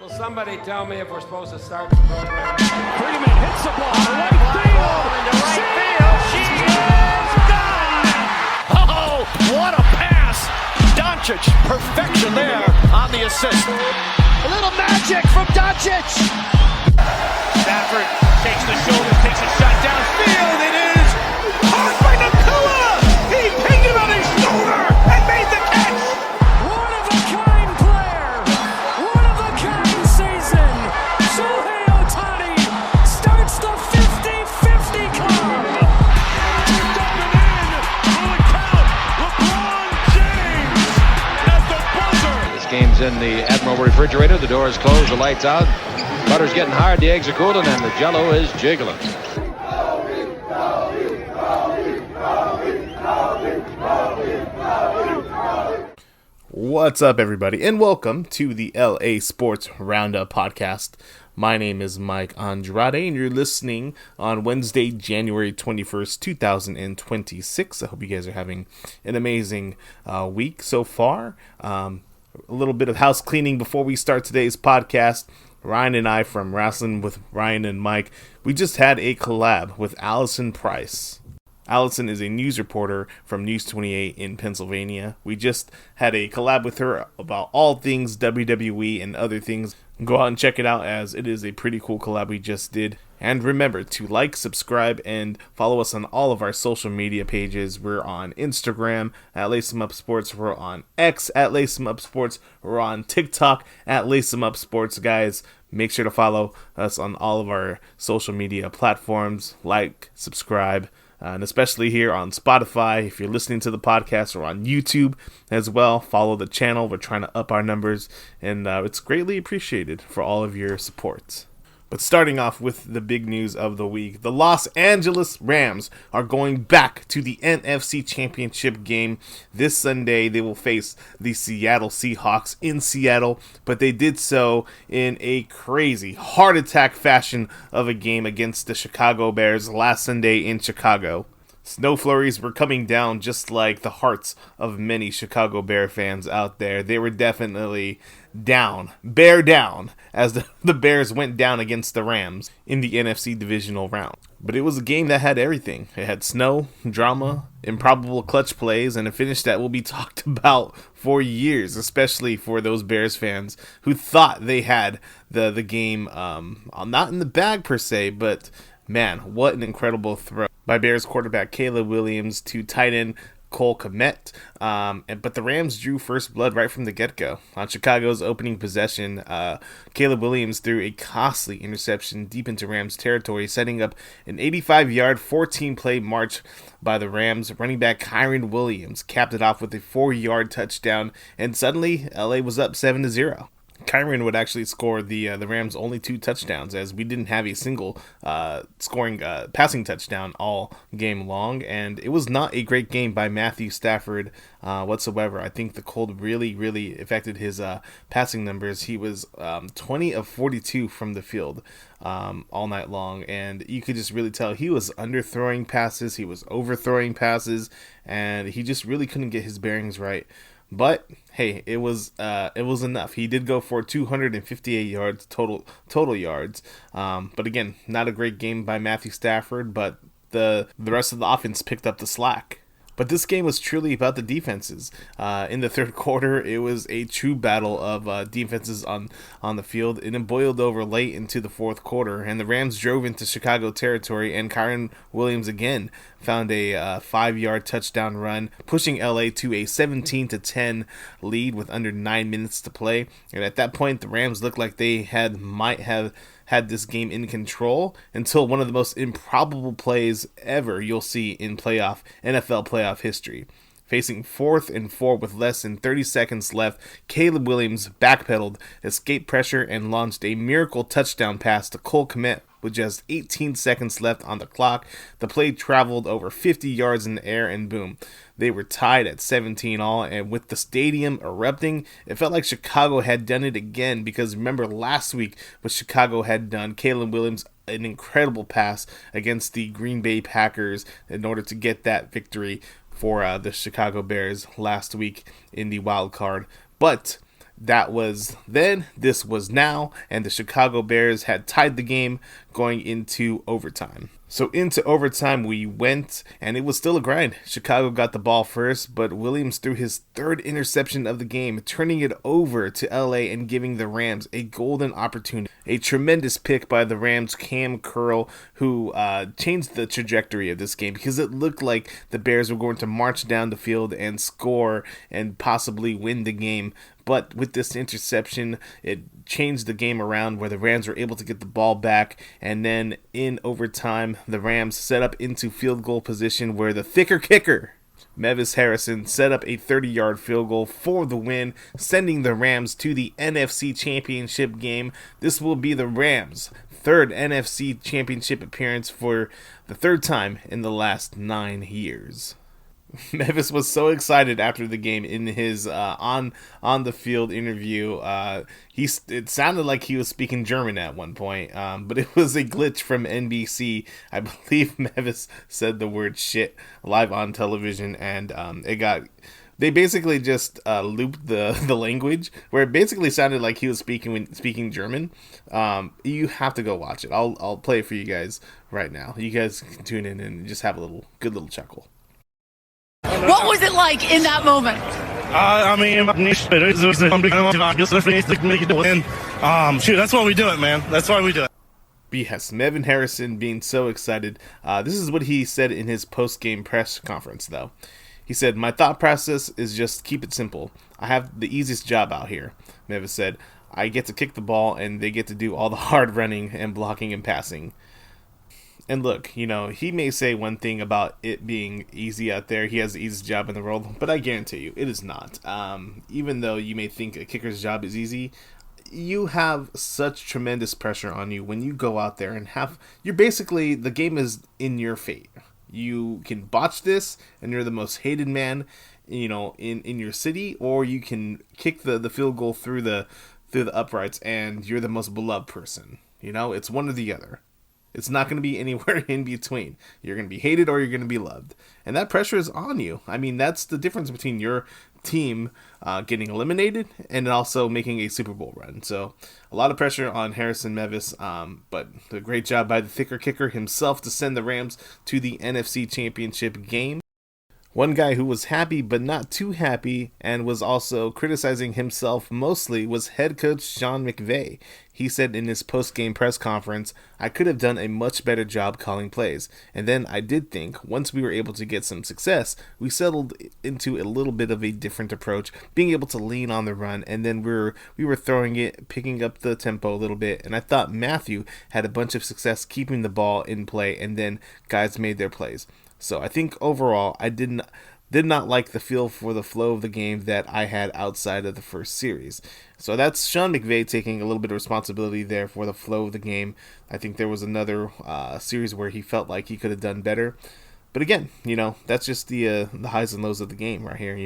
Will somebody tell me if we're supposed to start the program? Freeman hits the ball to right field. Into right field. She is gone. Oh, what a pass. Doncic, perfection there on the assist. A little magic from Doncic. Stafford takes the shoulder, takes a shot downfield. It is caught by Nakua. He picked him on his shoulder and made the catch. One of a kind player. One of a kind season. Shohei Ohtani starts the 50-50 club. Diving in for the count. LeBron James at the buzzer. This game's in the Admiral refrigerator. The door is closed, the lights out. Butter's getting hard, the eggs are cooling, and the jello is jiggling. What's up, everybody, and welcome to the LA Sports Roundup Podcast. My name is Mike Andrade, and you're listening on Wednesday, January 21st, 2026. I hope you guys are having an amazing week so far. A little bit of house cleaning before we start today's podcast. Ryan and I from Wrestling with Ryan and Mike, we just had a collab with Allison Price. Allison is a news reporter from News 28 in Pennsylvania. We just had a collab with her about all things WWE and other things. Go out and check it out, as it is a pretty cool collab we just did. And remember to like, subscribe, and follow us on all of our social media pages. We're on Instagram at Lace 'em Up Sports. We're on X at Lace 'em Up Sports. We're on TikTok at Lace 'em Up Sports. Guys, make sure to follow us on all of our social media platforms. Like, subscribe, and especially here on Spotify. If you're listening to the podcast, or on YouTube as well, follow the channel. We're trying to up our numbers, and it's greatly appreciated for all of your support. But starting off with the big news of the week, the Los Angeles Rams are going back to the NFC Championship game this Sunday. They will face the Seattle Seahawks in Seattle, but they did so in a crazy heart attack fashion of a game against the Chicago Bears last Sunday in Chicago. Snow flurries were coming down just like the hearts of many Chicago Bear fans out there. They were definitely bear down, as the Bears went down against the Rams in the NFC divisional round. But it was a game that had everything. It had snow, drama, improbable clutch plays, and a finish that will be talked about for years, especially for those Bears fans who thought they had the game not in the bag per se, but man, what an incredible throw by Bears quarterback Caleb Williams to tight end Cole Kmet. But the Rams drew first blood right from the get-go. On Chicago's opening possession, Caleb Williams threw a costly interception deep into Rams territory, setting up an 85-yard, 14-play march by the Rams. Running back Kyren Williams capped it off with a 4-yard touchdown, and suddenly LA was up 7-0. Kyren would actually score the Rams' only 2 touchdowns, as we didn't have a single passing touchdown all game long, and it was not a great game by Matthew Stafford whatsoever. I think the cold really affected his passing numbers. He was 20 of 42 from the field all night long, and you could just really tell he was underthrowing passes, he was overthrowing passes, and he just really couldn't get his bearings right. But hey, it was enough. He did go for 258 yards total yards. But again, not a great game by Matthew Stafford. But the rest of the offense picked up the slack. But this game was truly about the defenses. In the third quarter, it was a true battle of defenses on the field, and it boiled over late into the fourth quarter, and the Rams drove into Chicago territory, and Kyren Williams again found a 5-yard touchdown run, pushing LA to a 17-10 lead with under 9 minutes to play. And at that point, the Rams looked like they might have had this game in control until one of the most improbable plays ever you'll see in NFL playoff history. Facing 4th and 4 with less than 30 seconds left, Caleb Williams backpedaled, escaped pressure, and launched a miracle touchdown pass to Cole Kmet with just 18 seconds left on the clock. The play traveled over 50 yards in the air, and boom, they were tied at 17 all. And with the stadium erupting, it felt like Chicago had done it again, because remember last week what Chicago had done. Caleb Williams, an incredible pass against the Green Bay Packers in order to get that victory for the Chicago Bears last week in the wild card. But That was then, this was now, and the Chicago Bears had tied the game going into overtime. So into overtime we went, and it was still a grind. Chicago got the ball first, but Williams threw his third interception of the game, turning it over to LA and giving the Rams a golden opportunity. A tremendous pick by the Rams' Cam Curl, who changed the trajectory of this game because it looked like the Bears were going to march down the field and score and possibly win the game. But with this interception, it changed the game around where the Rams were able to get the ball back. And then in overtime, the Rams set up into field goal position where the thicker kicker, Mevis Harrison, set up a 30-yard field goal for the win, sending the Rams to the NFC Championship game. This will be the Rams' third NFC Championship appearance for the third time in the last 9 years. Mevis was so excited after the game in his on the field interview. It sounded like he was speaking German at one point, but it was a glitch from NBC. I believe Mevis said the word shit live on television, and they basically just looped the language where it basically sounded like he was speaking German. You have to go watch it. I'll play it for you guys right now. You guys can tune in and just have a good little chuckle. What was it like in that moment? Shoot, that's why we do it, man. That's why we do it. Yes, Mevin Harrison being so excited. This is what he said in his post-game press conference, though. He said, "My thought process is just keep it simple. I have the easiest job out here," Mevis said. "I get to kick the ball, and they get to do all the hard running and blocking and passing." And look, he may say one thing about it being easy out there. He has the easiest job in the world, but I guarantee you, it is not. Even though you may think a kicker's job is easy, you have such tremendous pressure on you when you go out there and the game is in your fate. You can botch this, and you're the most hated man, in your city, or you can kick the field goal through the uprights, and you're the most beloved person. It's one or the other. It's not going to be anywhere in between. You're going to be hated or you're going to be loved. And that pressure is on you. I mean, that's the difference between your team getting eliminated and also making a Super Bowl run. So a lot of pressure on Harrison Mevis, but a great job by the thicker kicker himself to send the Rams to the NFC Championship game. One guy who was happy but not too happy and was also criticizing himself mostly was head coach Sean McVay. He said in his post-game press conference, "I could have done a much better job calling plays. And then I did think once we were able to get some success, we settled into a little bit of a different approach, being able to lean on the run, and then we were throwing it, picking up the tempo a little bit. And I thought Matthew had a bunch of success keeping the ball in play, and then guys made their plays. So I think overall, I did not like the feel for the flow of the game that I had outside of the first series." So that's Sean McVay taking a little bit of responsibility there for the flow of the game. I think there was another series where he felt like he could have done better. But again, that's just the highs and lows of the game right here,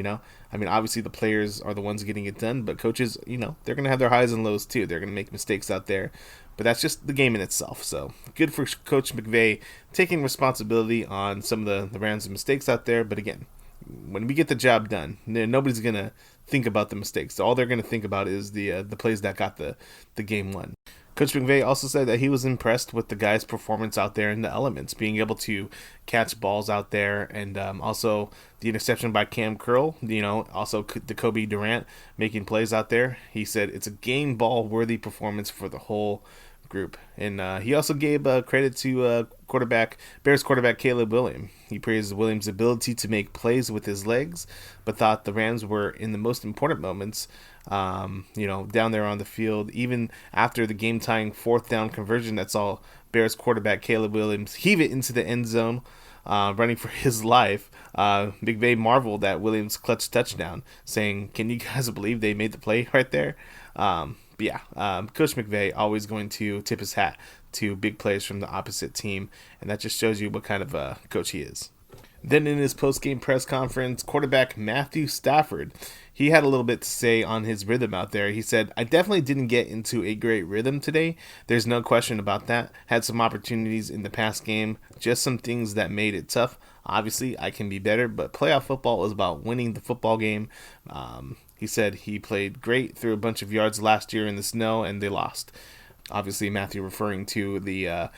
I mean, obviously the players are the ones getting it done, but coaches, they're going to have their highs and lows too. They're going to make mistakes out there. But that's just the game in itself. So good for Coach McVay taking responsibility on some of the Rams' mistakes out there. But again, when we get the job done, nobody's going to think about the mistakes. All they're going to think about is the plays that got the game won. Coach McVay also said that he was impressed with the guys' performance out there in the elements, being able to catch balls out there, and also the interception by Cam Curl, also the Kobe Durant making plays out there. He said it's a game ball worthy performance for the whole group. And he also gave credit to Bears quarterback Caleb Williams. He praised Williams' ability to make plays with his legs, but thought the Rams were in the most important moments, down there on the field. Even after the game-tying fourth down conversion that saw Bears quarterback Caleb Williams heave it into the end zone, running for his life, McVay marveled at Williams' clutch touchdown, saying, "Can you guys believe they made the play right there?" Coach McVay always going to tip his hat to big plays from the opposite team, and that just shows you what kind of coach he is. Then in his post-game press conference, quarterback Matthew Stafford, he had a little bit to say on his rhythm out there. He said, "I definitely didn't get into a great rhythm today. There's no question about that. Had some opportunities in the past game, just some things that made it tough. Obviously, I can be better, but playoff football is about winning the football game. He said he played great, threw a bunch of yards last year in the snow, and they lost. Obviously, Matthew referring to the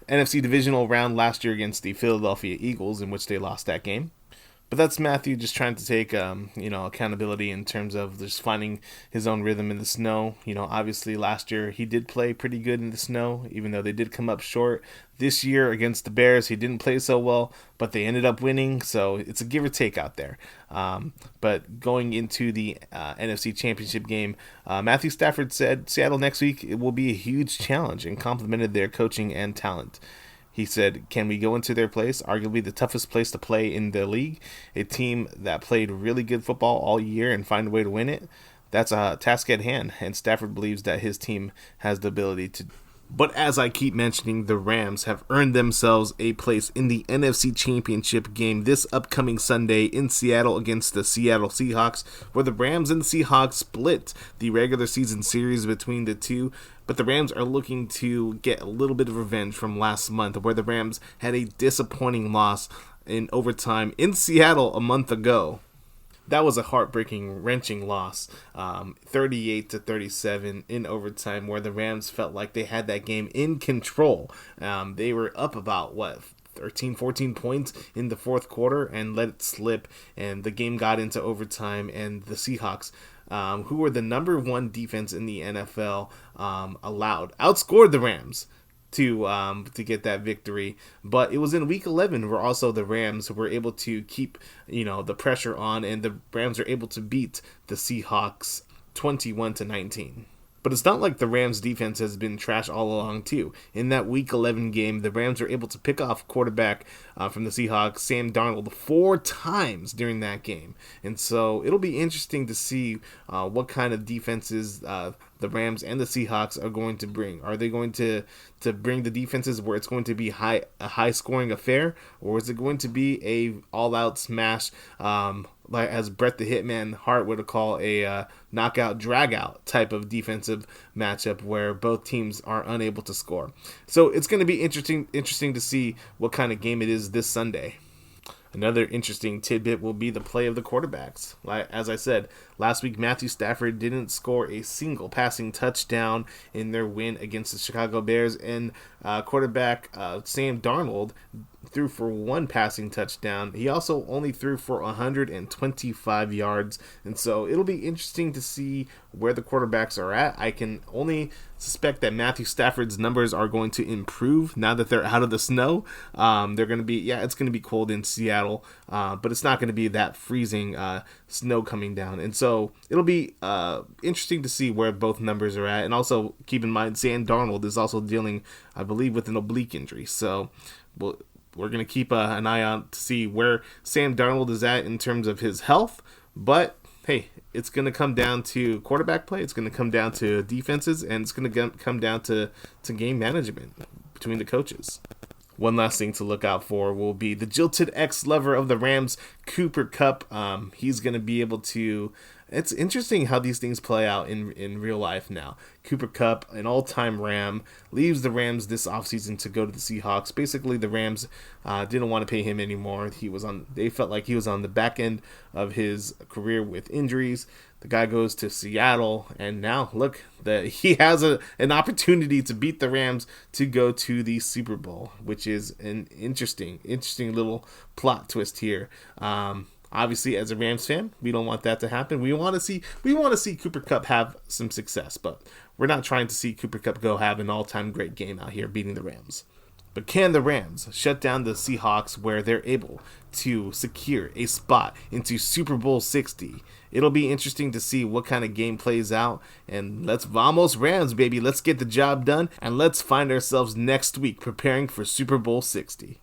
NFC divisional round last year against the Philadelphia Eagles, in which they lost that game. But that's Matthew just trying to take, accountability in terms of just finding his own rhythm in the snow. Obviously last year he did play pretty good in the snow, even though they did come up short. This year against the Bears, he didn't play so well, but they ended up winning. So it's a give or take out there. But going into the NFC Championship game, Matthew Stafford said Seattle next week it will be a huge challenge and complimented their coaching and talent. He said, can we go into their place, arguably the toughest place to play in the league, a team that played really good football all year and find a way to win it? That's a task at hand, and Stafford believes that his team has the ability to. But as I keep mentioning, the Rams have earned themselves a place in the NFC Championship game this upcoming Sunday in Seattle against the Seattle Seahawks, where the Rams and the Seahawks split the regular season series between the two. But the Rams are looking to get a little bit of revenge from last month, where the Rams had a disappointing loss in overtime in Seattle a month ago. That was a heartbreaking, wrenching loss, 38-37 in overtime, where the Rams felt like they had that game in control. They were up about, 13, 14 points in the fourth quarter and let it slip, and the game got into overtime, and the Seahawks, who were the number one defense in the NFL, outscored the Rams to get that victory. But it was in week 11 where also the Rams were able to keep the pressure on, and the Rams are able to beat the Seahawks 21-19. But it's not like the Rams defense has been trash all along too. In that week 11 game, the Rams were able to pick off quarterback from the Seahawks, Sam Darnold, 4 times during that game. And so it'll be interesting to see what kind of defenses the Rams and the Seahawks are going to bring. Are they going to bring the defenses where it's going to be a high scoring affair, or is it going to be a all out smash, like as Bret the Hitman Hart would call a knockout drag-out type of defensive matchup where both teams are unable to score? So it's going to be interesting to see what kind of game it is this Sunday. Another interesting tidbit will be the play of the quarterbacks. As I said, last week Matthew Stafford didn't score a single passing touchdown in their win against the Chicago Bears, and quarterback Sam Darnold threw for 1 passing touchdown. He also only threw for 125 yards, and so it'll be interesting to see where the quarterbacks are at. I can only suspect that Matthew Stafford's numbers are going to improve now that they're out of the snow. They're going to be, it's going to be cold in Seattle, but it's not going to be that freezing snow coming down. And so it'll be interesting to see where both numbers are at. And also keep in mind, Sam Darnold is also dealing, I believe, with an oblique injury. So we're going to keep an eye on to see where Sam Darnold is at in terms of his health. But hey, it's going to come down to quarterback play. It's going to come down to defenses, and it's going to come down to game management between the coaches. One last thing to look out for will be the jilted ex-lover of the Rams, Cooper Kupp. He's going to be able to... It's interesting how these things play out in real life now. Cooper Kupp, an all-time Ram, leaves the Rams this offseason to go to the Seahawks. Basically, the Rams didn't want to pay him anymore. They felt like he was on the back end of his career with injuries. The guy goes to Seattle, and now look, he has an opportunity to beat the Rams to go to the Super Bowl, which is an interesting little plot twist here. Obviously, as a Rams fan, we don't want that to happen. We want to see Cooper Kupp have some success, but we're not trying to see Cooper Kupp go have an all-time great game out here beating the Rams. But can the Rams shut down the Seahawks where they're able to secure a spot into Super Bowl 60? It'll be interesting to see what kind of game plays out. And let's vamos Rams, baby. Let's get the job done, and let's find ourselves next week preparing for Super Bowl 60.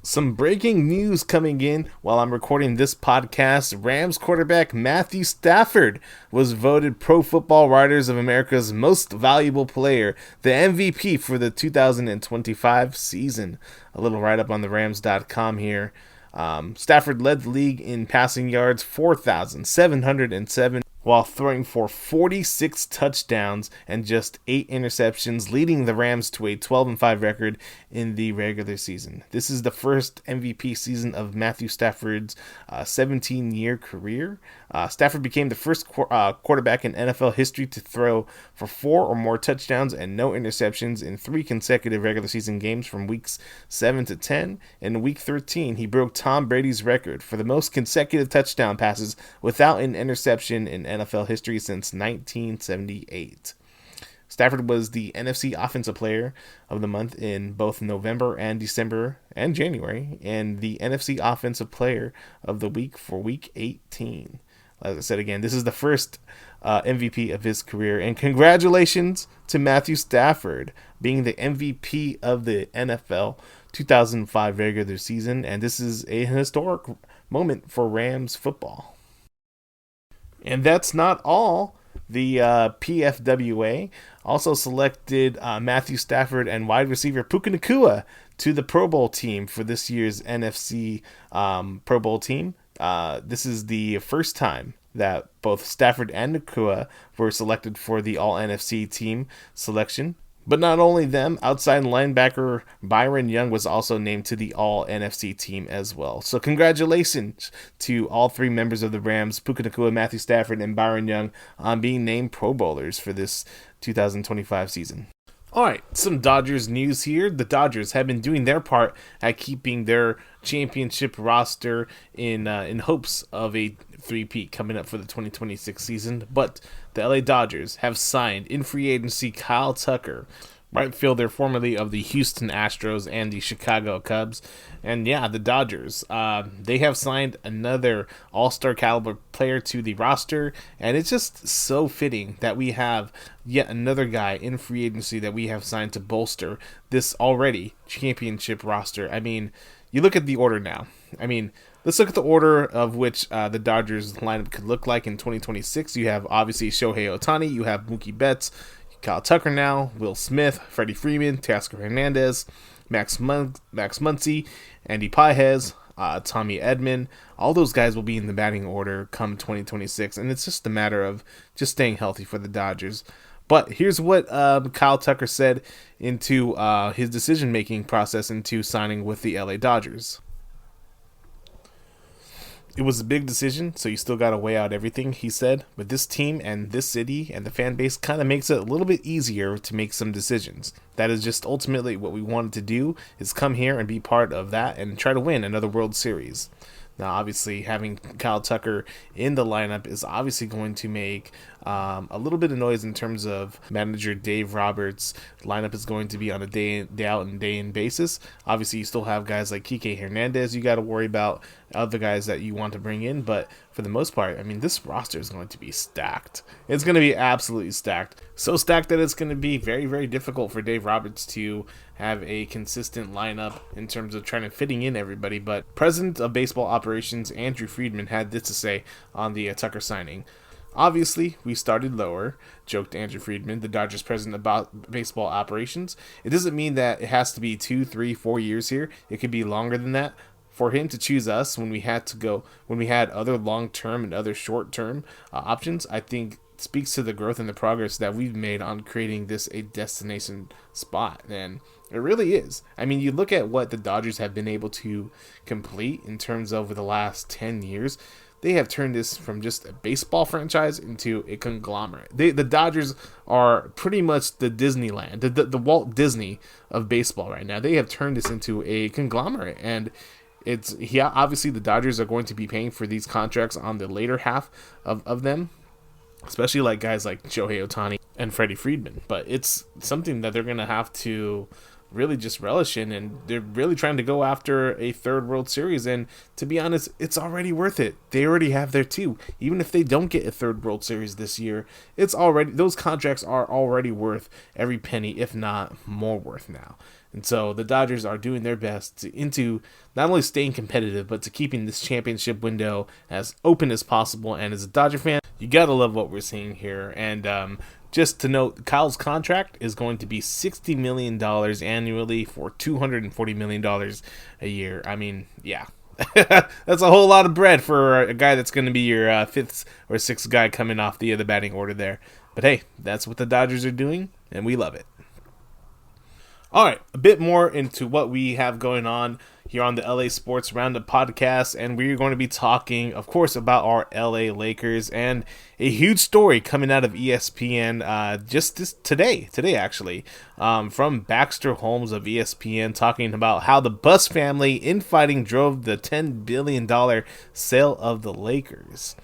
Some breaking news coming in while I'm recording this podcast. Rams quarterback Matthew Stafford was voted Pro Football Writers of America's Most Valuable Player, the MVP for the 2025 season. A little write-up on the Rams.com here. Stafford led the league in passing yards, 4,707. while throwing for 46 touchdowns and just 8 interceptions, leading the Rams to a 12-5 record in the regular season. This is the first MVP season of Matthew Stafford's 17-year career. Stafford became the first quarterback in NFL history to throw for 4 or more touchdowns and no interceptions in 3 consecutive regular season games from weeks 7 to 10. In week 13, he broke Tom Brady's record for the most consecutive touchdown passes without an interception in NFL history since 1978. Stafford was the NFC Offensive Player of the Month in both November and December and January, and the NFC Offensive Player of the Week for Week 18. As I said again, this is the first MVP of his career, and congratulations to Matthew Stafford being the MVP of the NFL 2005 regular season, and this is a historic moment for Rams football. And that's not all. The PFWA also selected Matthew Stafford and wide receiver Puka Nacua to the Pro Bowl team for this year's NFC Pro Bowl team. This is the first time that both Stafford and Nacua were selected for the All-NFC team selection. But not only them, outside linebacker Byron Young was also named to the All-NFC team as well. So congratulations to all 3 members of the Rams, Puka Nacua, Matthew Stafford, and Byron Young, on being named Pro Bowlers for this 2025 season. All right, some Dodgers news here. The Dodgers have been doing their part at keeping their championship roster in hopes of a three-peat coming up for the 2026 season. But the LA Dodgers have signed in free agency Kyle Tucker, right fielder formerly of the Houston Astros and the Chicago Cubs. And yeah, the Dodgers, they have signed another all-star caliber player to the roster, and it's just so fitting that we have yet another guy in free agency that we have signed to bolster this already championship roster. I mean, you look at the order now. I mean, let's look at the order of which the Dodgers lineup could look like in 2026. You have obviously Shohei Ohtani, you have Mookie Betts, Kyle Tucker now, Will Smith, Freddie Freeman, Teoscar Hernandez, Max Muncy, Andy Pages, Tommy Edman. All those guys will be in the batting order come 2026, and it's just a matter of just staying healthy for the Dodgers. But here's what Kyle Tucker said into his decision-making process into signing with the LA Dodgers. It was a big decision, so you still got to weigh out everything, he said. But this team and this city and the fan base kind of makes it a little bit easier to make some decisions. That is just ultimately what we wanted to do, is come here and be part of that and try to win another World Series. Now, obviously, having Kyle Tucker in the lineup is obviously going to make a little bit of noise in terms of manager Dave Roberts' lineup is going to be on a day out and day in basis. Obviously, you still have guys like Kike Hernandez you got to worry about, other guys that you want to bring in, but for the most part, I mean, this roster is going to be stacked. It's going to be absolutely stacked. So stacked that it's going to be very, very difficult for Dave Roberts to have a consistent lineup in terms of trying to fitting in everybody. But President of Baseball Operations Andrew Friedman had this to say on the Tucker signing. Obviously, we started lower, joked Andrew Friedman, the Dodgers president about baseball operations. It doesn't mean that it has to be 2, 3, 4 years here. It could be longer than that. For him to choose us when we had other long-term and other short-term options, I think speaks to the growth and the progress that we've made on creating this a destination spot. And it really is. I mean, you look at what the Dodgers have been able to complete in terms of over the last 10 years. They have turned this from just a baseball franchise into a conglomerate. The Dodgers are pretty much the Disneyland, the Walt Disney of baseball right now. They have turned this into a conglomerate, and obviously the Dodgers are going to be paying for these contracts on the later half of them, especially like guys like Shohei Ohtani and Freddie Freeman. But it's something that they're going to have to really just relish in, and they're really trying to go after a third World Series, and to be honest, it's already worth it. They already have their 2. Even if they don't get a third World Series this year, those contracts are already worth every penny, if not more worth now. And so the Dodgers are doing their best into not only staying competitive, but to keeping this championship window as open as possible. And as a Dodger fan, you gotta love what we're seeing here. And just to note, Kyle's contract is going to be $60 million annually for $240 million a year. I mean, yeah, That's a whole lot of bread for a guy that's going to be your fifth or sixth guy coming off the batting order there. But hey, that's what the Dodgers are doing, and we love it. All right, a bit more into what we have going on here on the LA Sports Roundup Podcast, and we're going to be talking, of course, about our LA Lakers and a huge story coming out of ESPN today actually, from Baxter Holmes of ESPN, talking about how the Buss family infighting drove the $10 billion sale of the Lakers.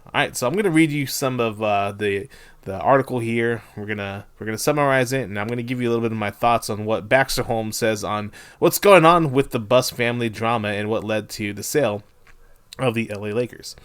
All right, so I'm going to read you some of the article here. We're gonna summarize it, and I'm gonna give you a little bit of my thoughts on what Baxter Holmes says on what's going on with the Buss family drama and what led to the sale of the LA Lakers.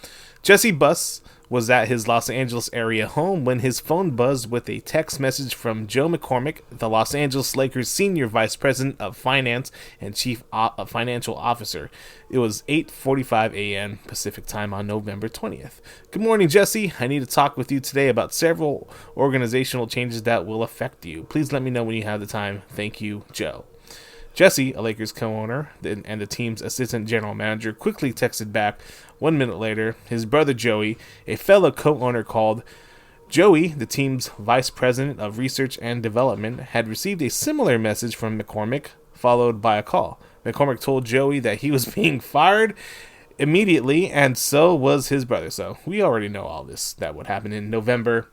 Jesse Buss was at his Los Angeles area home when his phone buzzed with a text message from Joe McCormick, the Los Angeles Lakers Senior Vice President of Finance and Chief Financial Officer. It was 8:45 a.m. Pacific Time on November 20th. Good morning, Jesse. I need to talk with you today about several organizational changes that will affect you. Please let me know when you have the time. Thank you, Joe. Jesse, a Lakers co-owner and the team's assistant general manager, quickly texted back. 1 minute later, his brother Joey, a fellow co-owner, called. Joey, the team's vice president of research and development, had received a similar message from McCormick, followed by a call. McCormick told Joey that he was being fired immediately, and so was his brother. So we already know all this, that would happen in November.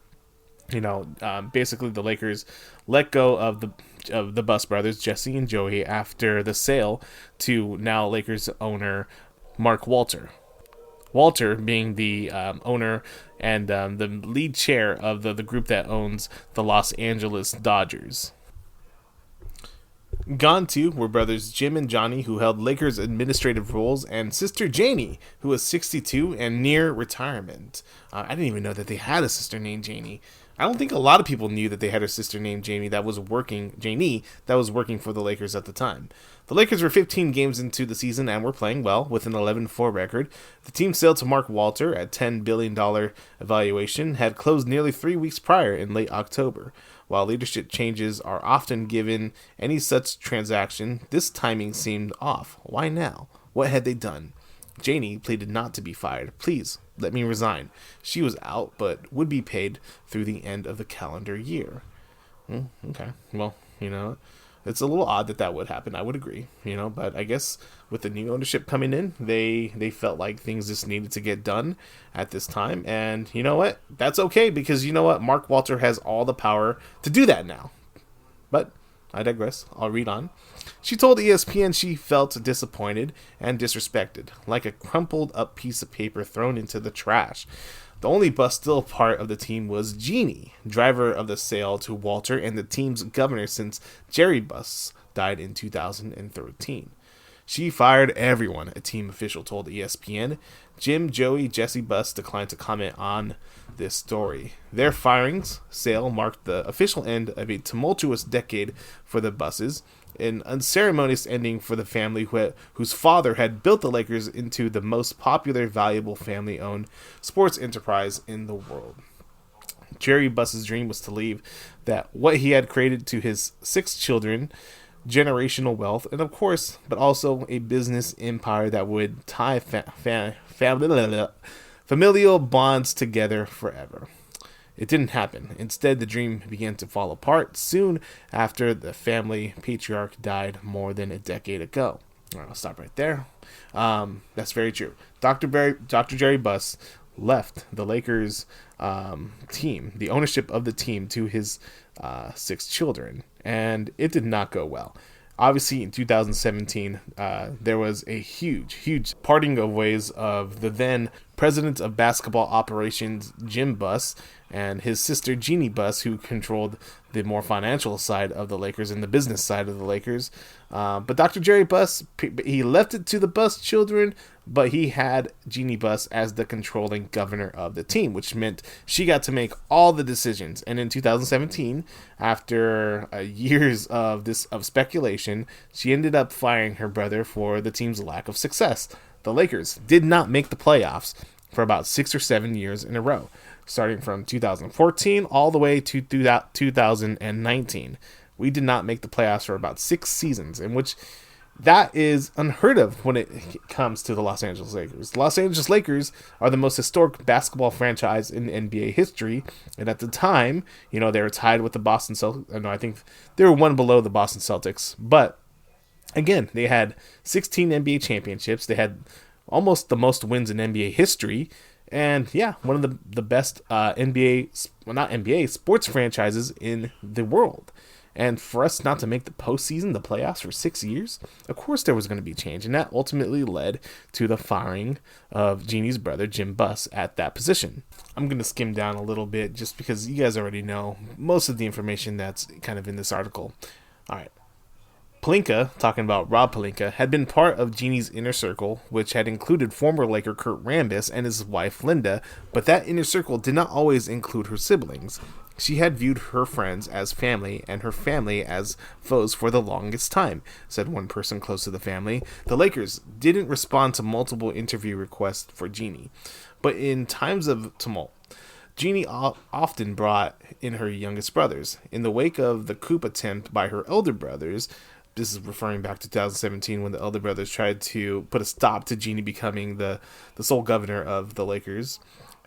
Basically the Lakers let go of the Buss brothers, Jesse and Joey, after the sale to now Lakers owner Mark Walter. Walter being the owner and the lead chair of the group that owns the Los Angeles Dodgers. Gone too were brothers Jim and Johnny, who held Lakers administrative roles, and sister Janie, who was 62 and near retirement. I didn't even know that they had a sister named Janie. I don't think a lot of people knew that they had a sister named Janie that was working for the Lakers at the time. The Lakers were 15 games into the season and were playing well with an 11-4 record. The team sale to Mark Walter at $10 billion evaluation had closed nearly 3 weeks prior in late October. While leadership changes are often given any such transaction, this timing seemed off. Why now? What had they done? Janie pleaded not to be fired. Please, let me resign. She was out, but would be paid through the end of the calendar year. Okay, well, it's a little odd that would happen. I would agree, but I guess with the new ownership coming in, they felt like things just needed to get done at this time. And you know what? That's okay, because you know what? Mark Walter has all the power to do that now. But I digress. I'll read on. She told ESPN she felt disappointed and disrespected, like a crumpled up piece of paper thrown into the trash. The only Buss still part of the team was Jeannie, driver of the sale to Walter and the team's governor since Jerry Buss died in 2013. She fired everyone, a team official told ESPN. Jim, Joey, Jesse Buss declined to comment on this story. Their sale marked the official end of a tumultuous decade for the Busses, an unceremonious ending for the family whose father had built the Lakers into the most popular, valuable family-owned sports enterprise in the world. Jerry Buss's dream was to leave what he had created to his 6 children, generational wealth, and of course, but also a business empire that would tie familial bonds together forever. It didn't happen. Instead, the dream began to fall apart soon after the family patriarch died more than a decade ago. All right, I'll stop right there. That's very true. Dr. Jerry Buss left the Lakers team, the ownership of the team, to his 6 children, and it did not go well. Obviously, in 2017, there was a huge parting of ways of the then president of basketball operations, Jim Buss, and his sister, Jeannie Buss, who controlled the more financial side of the Lakers and the business side of the Lakers. But Dr. Jerry Buss, he left it to the Buss children, but he had Jeannie Buss as the controlling governor of the team, which meant she got to make all the decisions. And in 2017, after years of speculation, she ended up firing her brother for the team's lack of success. The Lakers did not make the playoffs for about 6 or 7 years in a row, starting from 2014 all the way to 2019. We did not make the playoffs for about 6 seasons, in which That is unheard of when it comes to the Los Angeles Lakers. The Los Angeles Lakers are the most historic basketball franchise in NBA history, and at the time, they were tied with the Boston Celtics. No, I think they were one below the Boston Celtics, but again, they had 16 NBA championships. They had almost the most wins in NBA history, and one of the best sports franchises in the world. And for us not to make the postseason, the playoffs, for 6 years, of course there was going to be change. And that ultimately led to the firing of Jeannie's brother, Jim Buss, at that position. I'm going to skim down a little bit just because you guys already know most of the information that's kind of in this article. All right. Pelinka, talking about Rob Pelinka, had been part of Jeannie's inner circle, which had included former Laker Kurt Rambis and his wife Linda, but that inner circle did not always include her siblings. She had viewed her friends as family and her family as foes for the longest time, said one person close to the family. The Lakers didn't respond to multiple interview requests for Jeannie, but in times of tumult, Jeannie often brought in her youngest brothers. In the wake of the coup attempt by her elder brothers, this is referring back to 2017 when the elder brothers tried to put a stop to Jeannie becoming the sole governor of the Lakers,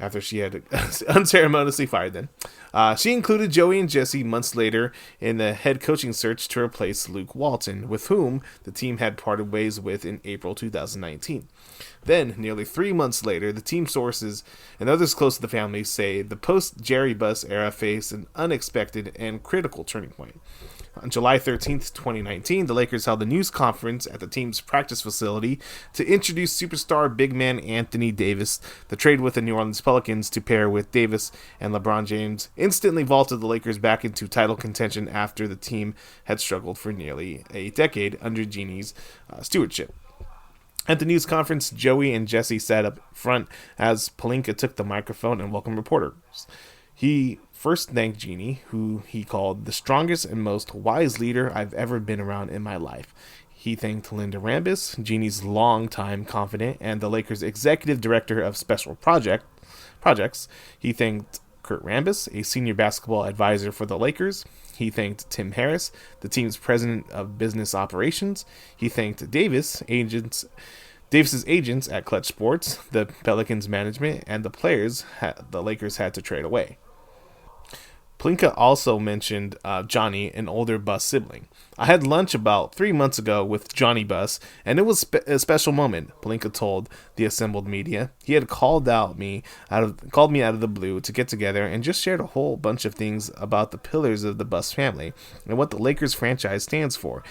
after she had unceremoniously fired them. She included Joey and Jesse months later in the head coaching search to replace Luke Walton, with whom the team had parted ways with in April 2019. Then, nearly 3 months later, the team sources and others close to the family say the post-Jerry Buss era faced an unexpected and critical turning point. On July 13th, 2019, the Lakers held a news conference at the team's practice facility to introduce superstar big man Anthony Davis. The trade with the New Orleans Pelicans to pair with Davis and LeBron James instantly vaulted the Lakers back into title contention after the team had struggled for nearly a decade under Jeannie's stewardship. At the news conference, Joey and Jesse sat up front as Pelinka took the microphone and welcomed reporters. He first thanked Jeannie, who he called the strongest and most wise leader I've ever been around in my life. He thanked Linda Rambis, Jeannie's longtime confidant and the Lakers' executive director of special projects. He thanked Kurt Rambis, a senior basketball advisor for the Lakers. He thanked Tim Harris, the team's president of business operations. He thanked Davis's agents at Clutch Sports, the Pelicans management, and the players the Lakers had to trade away. Pelinka also mentioned Johnny, an older Buss sibling. I had lunch about 3 months ago with Johnny Buss, and it was a special moment, Pelinka told the assembled media. He had called me out of the blue to get together and just shared a whole bunch of things about the pillars of the Buss family and what the Lakers franchise stands for.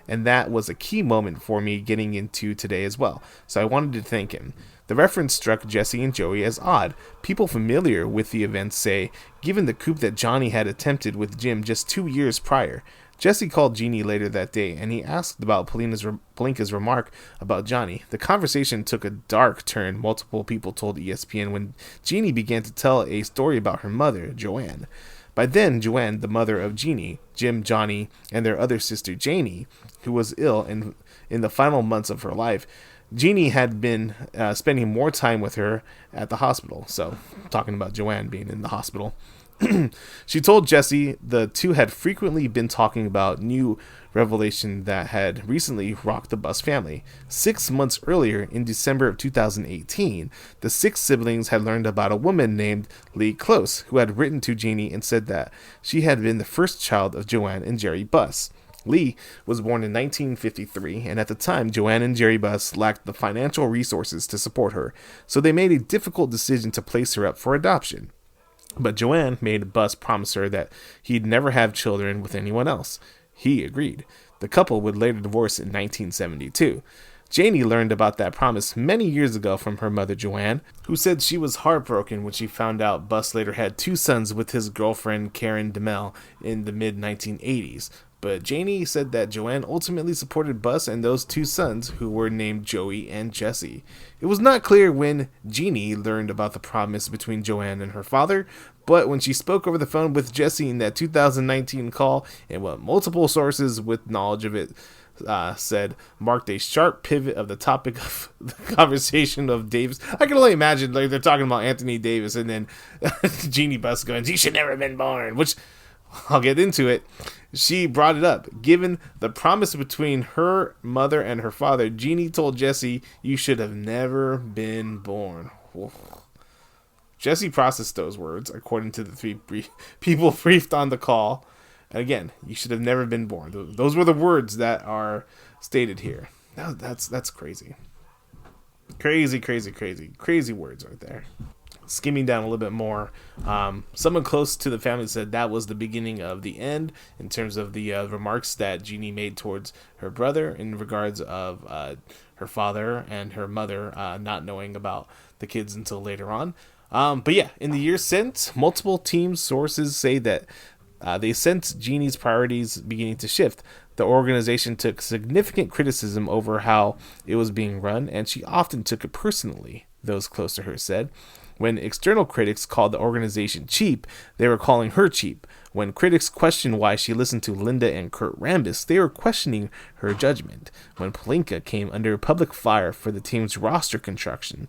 And that was a key moment for me getting into today as well, so I wanted to thank him. The reference struck Jesse and Joey as odd. People familiar with the events say, given the coup that Johnny had attempted with Jim just 2 years prior. Jesse called Jeannie later that day, and he asked about Pelinka's remark about Johnny. The conversation took a dark turn, multiple people told ESPN, when Jeannie began to tell a story about her mother, Joanne. By then, Joanne, the mother of Jeannie, Jim, Johnny, and their other sister, Janie, who was ill in the final months of her life, Jeannie had been spending more time with her at the hospital. So, talking about Joanne being in the hospital. She told Jesse the two had frequently been talking about new revelation that had recently rocked the Buss family. 6 months earlier, in December of 2018, the 6 siblings had learned about a woman named Lee Close, who had written to Jeannie and said that she had been the first child of Joanne and Jerry Buss. Lee was born in 1953, and at the time, Joanne and Jerry Buss lacked the financial resources to support her, so they made a difficult decision to place her up for adoption. But Joanne made Buss promise her that he'd never have children with anyone else. He agreed. The couple would later divorce in 1972. Janie learned about that promise many years ago from her mother Joanne, who said she was heartbroken when she found out Buss later had 2 sons with his girlfriend Karen DeMel in the mid-1980s. But Janie said that Joanne ultimately supported Buss and those 2 sons, who were named Joey and Jesse. It was not clear when Jeannie learned about the promise between Joanne and her father, but when she spoke over the phone with Jesse in that 2019 call, and what multiple sources with knowledge of it said marked a sharp pivot of the topic of the conversation of Davis. I can only imagine they're talking about Anthony Davis, and then Jeannie Buss going, "He should never have been born," which I'll get into it. She brought it up. Given the promise between her mother and her father, Jeannie told Jesse, "You should have never been born." Oof. Jesse processed those words, according to the three people briefed on the call. And again, you should have never been born. Those were the words that are stated here. That's crazy. Crazy words right there. Skimming down a little bit more, someone close to the family said that was the beginning of the end in terms of the remarks that Jeannie made towards her brother in regards of her father and her mother not knowing about the kids until later on. But yeah, in the years since, multiple team sources say that they sense Jeannie's priorities beginning to shift. The organization took significant criticism over how it was being run, and she often took it personally, those close to her said. When external critics called the organization cheap, they were calling her cheap. When critics questioned why she listened to Linda and Kurt Rambis, they were questioning her judgment. When Pelinka came under public fire for the team's roster construction,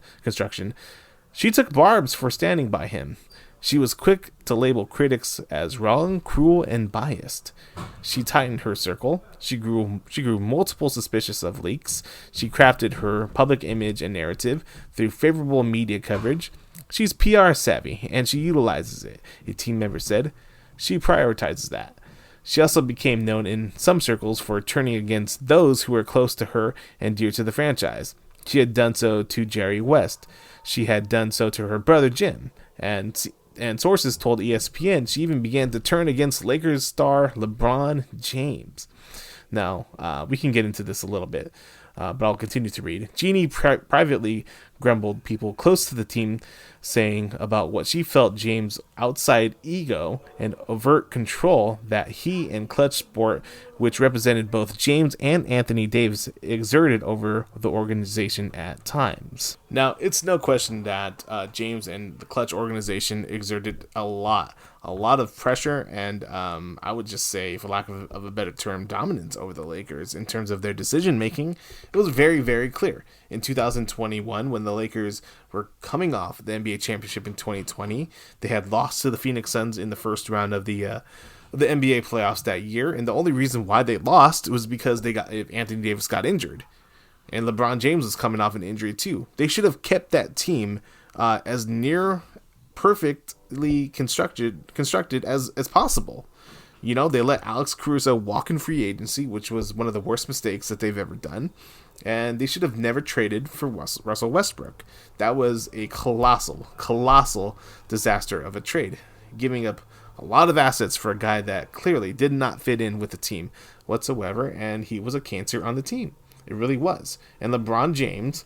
she took barbs for standing by him. She was quick to label critics as wrong, cruel, and biased. She tightened her circle. She grew multiple suspicious of leaks. She crafted her public image and narrative through favorable media coverage. She's PR savvy, and she utilizes it, a team member said. She prioritizes that. She also became known in some circles for turning against those who were close to her and dear to the franchise. She had done so to Jerry West. She had done so to her brother Jim. And sources told ESPN she even began to turn against Lakers star LeBron James. Now, we can get into this a little bit, but I'll continue to read. Jeannie privately grumbled people close to the team, saying about what she felt James' outside ego and overt control that he and Clutch Sport, which represented both James and Anthony Davis, exerted over the organization at times. Now, it's no question that James and the Clutch organization exerted a lot of pressure and I would just say, for lack of a better term, dominance over the Lakers in terms of their decision making. It was very, very clear. In 2021, when the Lakers were coming off the NBA championship in 2020, they had lost to the Phoenix Suns in the first round of the NBA playoffs that year, and the only reason why they lost was because Anthony Davis got injured, and LeBron James was coming off an injury too. They should have kept that team as near perfectly constructed as possible. You know, they let Alex Caruso walk in free agency, which was one of the worst mistakes that they've ever done. And they should have never traded for Russell Westbrook. That was a colossal disaster of a trade, giving up a lot of assets for a guy that clearly did not fit in with the team whatsoever, and he was a cancer on the team. It really was. And LeBron James,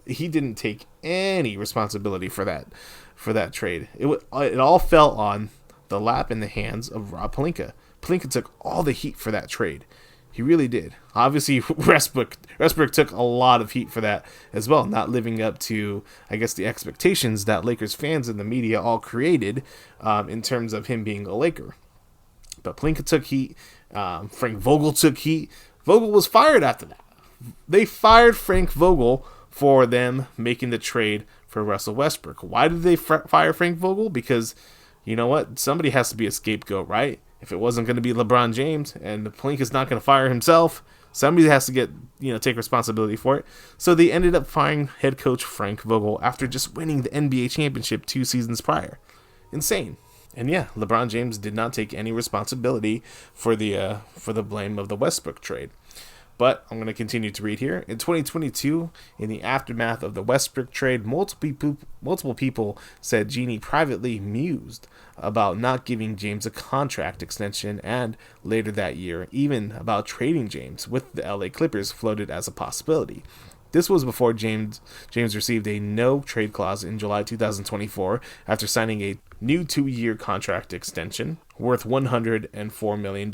he didn't take any responsibility for that trade. It all fell on the lap and the hands of Rob Pelinka. Pelinka took all the heat for that trade. He really did. Obviously, Westbrook took a lot of heat for that as well, not living up to, I guess, the expectations that Lakers fans and the media all created in terms of him being a Laker. But Pelinka took heat. Frank Vogel took heat. Vogel was fired after that. They fired Frank Vogel for them making the trade for Russell Westbrook. Why did they fire Frank Vogel? Because, you know what? Somebody has to be a scapegoat, right? If it wasn't going to be LeBron James and Pelinka's not going to fire himself, somebody has to take responsibility for it. So they ended up firing head coach Frank Vogel after just winning the NBA championship 2 seasons prior. Insane. And yeah, LeBron James did not take any responsibility for the blame of the Westbrook trade. But I'm going to continue to read here. In 2022, in the aftermath of the Westbrook trade, multiple people said Jeannie privately mused about not giving James a contract extension, and later that year, even about trading James with the LA Clippers floated as a possibility. This was before James received a no-trade clause in July 2024 after signing a new 2-year contract extension worth $104 million.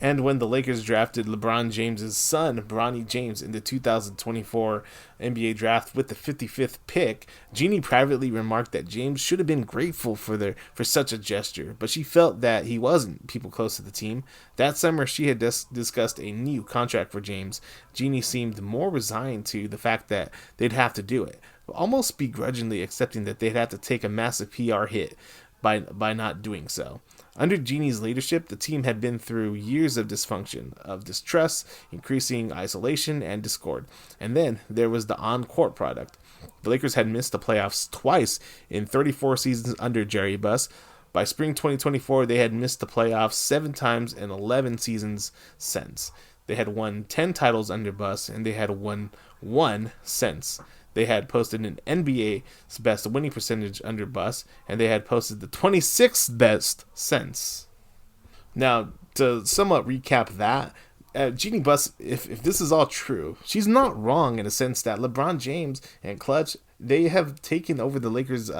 And when the Lakers drafted LeBron James' son, Bronny James, in the 2024 NBA draft with the 55th pick, Jeannie privately remarked that James should have been grateful for such a gesture, but she felt that he wasn't. People close to the team. That summer, she had discussed a new contract for James. Jeannie seemed more resigned to the fact that they'd have to do it, almost begrudgingly accepting that they'd have to take a massive PR hit by not doing so. Under Jeannie's leadership, the team had been through years of dysfunction, of distrust, increasing isolation, and discord. And then there was the on-court product. The Lakers had missed the playoffs twice in 34 seasons under Jerry Buss. By spring 2024, they had missed the playoffs 7 times in 11 seasons since. They had won 10 titles under Buss, and they had won 1 since. They had posted an NBA's best winning percentage under Buss, and they had posted the 26th best since. Now, to somewhat recap that, Jeannie Buss, if this is all true, she's not wrong in a sense that LeBron James and Clutch, they have taken over the Lakers'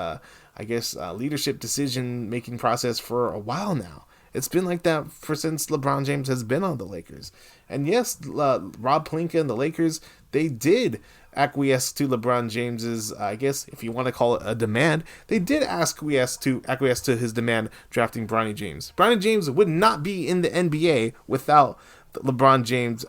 leadership decision-making process for a while now. It's been like that since LeBron James has been on the Lakers. And yes, Rob Pelinka and the Lakers, they did acquiesce to LeBron James's, I guess, if you want to call it a demand, they did acquiesce to his demand drafting Bronny James. Bronny James would not be in the NBA without LeBron James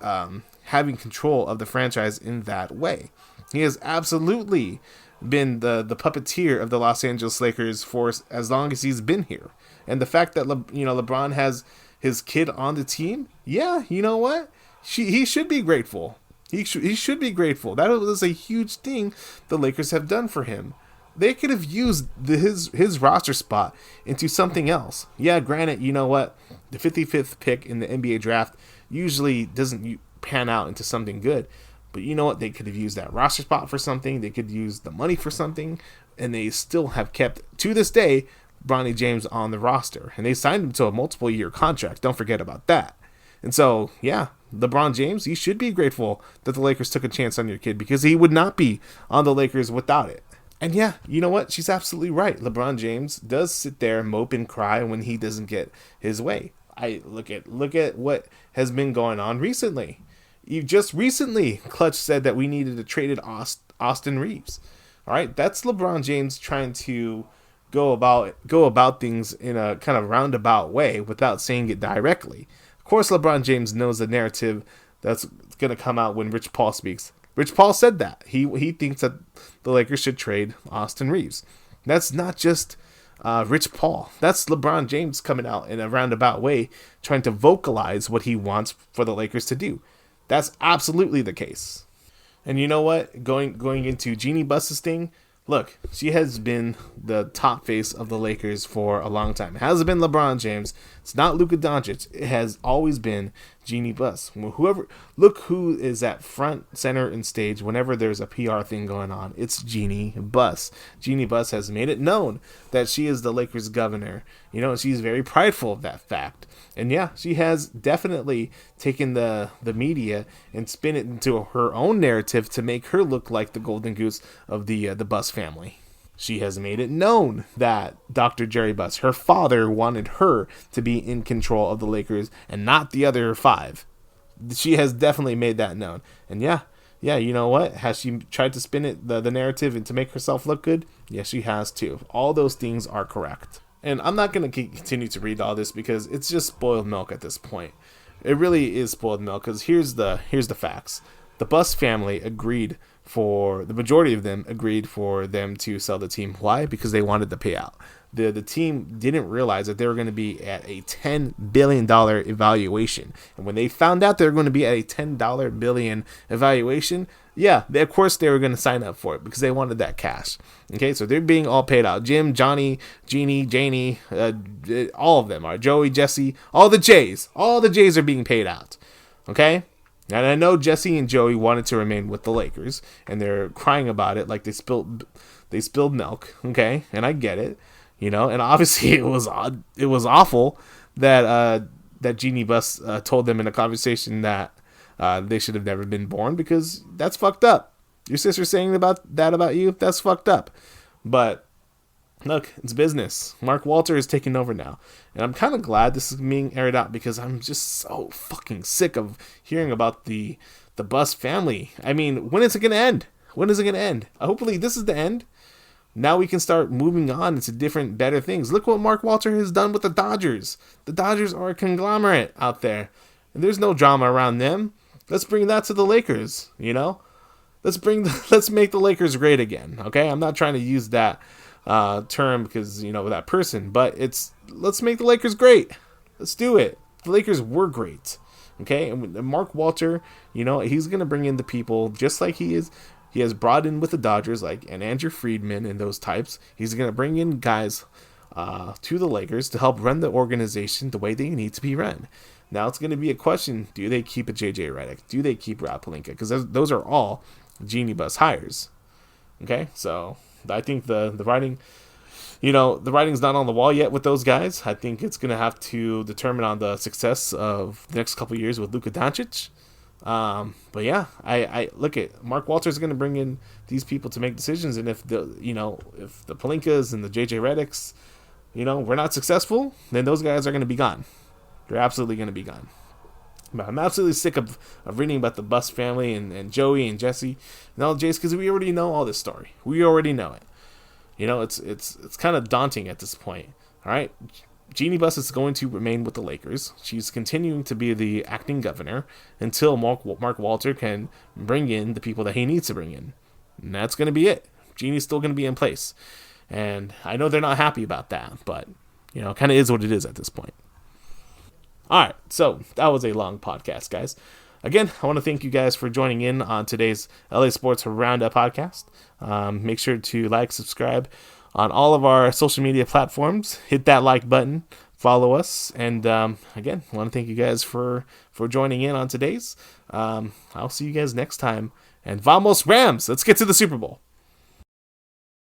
having control of the franchise in that way. He has absolutely been the puppeteer of the Los Angeles Lakers for as long as he's been here. And the fact that LeBron has his kid on the team, yeah, you know what? He should be grateful. He should be grateful. That was a huge thing the Lakers have done for him. They could have used his roster spot into something else. Yeah, granted, you know what? The 55th pick in the NBA draft usually doesn't pan out into something good. But you know what? They could have used that roster spot for something. They could use the money for something. And they still have kept, to this day, Bronny James on the roster. And they signed him to a multiple-year contract. Don't forget about that. And so, yeah, LeBron James, you should be grateful that the Lakers took a chance on your kid because he would not be on the Lakers without it. And yeah, you know what? She's absolutely right. LeBron James does sit there and mope and cry when he doesn't get his way. I look at what has been going on recently. Just recently, Clutch said that we needed to trade Austin Reeves. All right, that's LeBron James trying to go about things in a kind of roundabout way without saying it directly. Of course, LeBron James knows the narrative that's going to come out when Rich Paul speaks. Rich Paul said that. He thinks that the Lakers should trade Austin Reeves. That's not just Rich Paul. That's LeBron James coming out in a roundabout way, trying to vocalize what he wants for the Lakers to do. That's absolutely the case. And you know what? Going into Jeannie Buss's thing, look, she has been the top face of the Lakers for a long time. It hasn't been LeBron James. It's not Luka Doncic. It has always been Jeannie Buss. Look who is at front, center, and stage whenever there's a PR thing going on. It's Jeannie Buss. Jeannie Buss has made it known that she is the Lakers governor. You know, she's very prideful of that fact. And yeah, she has definitely taken the media and spin it into her own narrative to make her look like the golden goose of the Buss family. She has made it known that Dr. Jerry Buss, her father, wanted her to be in control of the Lakers and not the other 5. She has definitely made that known. And yeah, you know what? Has she tried to spin it, the narrative, and to make herself look good? Yes, she has too. All those things are correct. And I'm not going to continue to read all this because it's just spoiled milk at this point. It really is spoiled milk because here's the facts. The Buss family the majority of them agreed for them to sell the team. Why? Because they wanted the payout. The team didn't realize that they were going to be at a $10 billion evaluation. And when they found out they were going to be at a $10 billion evaluation, yeah, of course they were going to sign up for it because they wanted that cash. Okay, so they're being all paid out. Jim, Johnny, Jeannie, Janie, all of them are. Joey, Jesse, all the J's are being paid out. Okay? And I know Jesse and Joey wanted to remain with the Lakers, and they're crying about it like they spilled milk, okay? And I get it, you know. And obviously it was awful that Jeannie Buss told them in a conversation that they should have never been born because that's fucked up. Your sister saying about you, that's fucked up. But look, it's business. Mark Walter is taking over now. And I'm kind of glad this is being aired out because I'm just so fucking sick of hearing about the Buss family. I mean, when is it going to end? Hopefully this is the end. Now we can start moving on into different, better things. Look what Mark Walter has done with the Dodgers. The Dodgers are a conglomerate out there. And there's no drama around them. Let's bring that to the Lakers, you know? Let's make the Lakers great again, okay? I'm not trying to use that term because, that person, but let's make the Lakers great. Let's do it. The Lakers were great. Okay. And Mark Walter, he's going to bring in the people just like he has brought in with the Dodgers, like an Andrew Friedman and those types. He's going to bring in guys to the Lakers to help run the organization the way they need to be run. Now it's going to be a question: do they keep a JJ Redick? Do they keep Rob Pelinka? Because those are all Genie Bus hires. Okay, so I think the writing, the writing's not on the wall yet with those guys. I think it's going to have to determine on the success of the next couple of years with Luka Doncic. But yeah, I look at Mark Walter's going to bring in these people to make decisions, and if the Pelinkas and the JJ Redicks, we're not successful, then those guys are going to be gone. They're absolutely going to be gone. But I'm absolutely sick of reading about the Bus family and Joey and Jesse and all Jace, because we already know all this story. We already know it. It's kind of daunting at this point. All right. Jeannie Buss is going to remain with the Lakers. She's continuing to be the acting governor until Mark Walter can bring in the people that he needs to bring in. And that's going to be it. Jeannie's still going to be in place. And I know they're not happy about that, but, kind of is what it is at this point. All right, so that was a long podcast, guys. Again, I want to thank you guys for joining in on today's LA Sports Roundup Podcast. Make sure to like, subscribe on all of our social media platforms. Hit that like button, follow us, and again, I want to thank you guys for joining in on today's. I'll see you guys next time, and Vamos Rams! Let's get to the Super Bowl.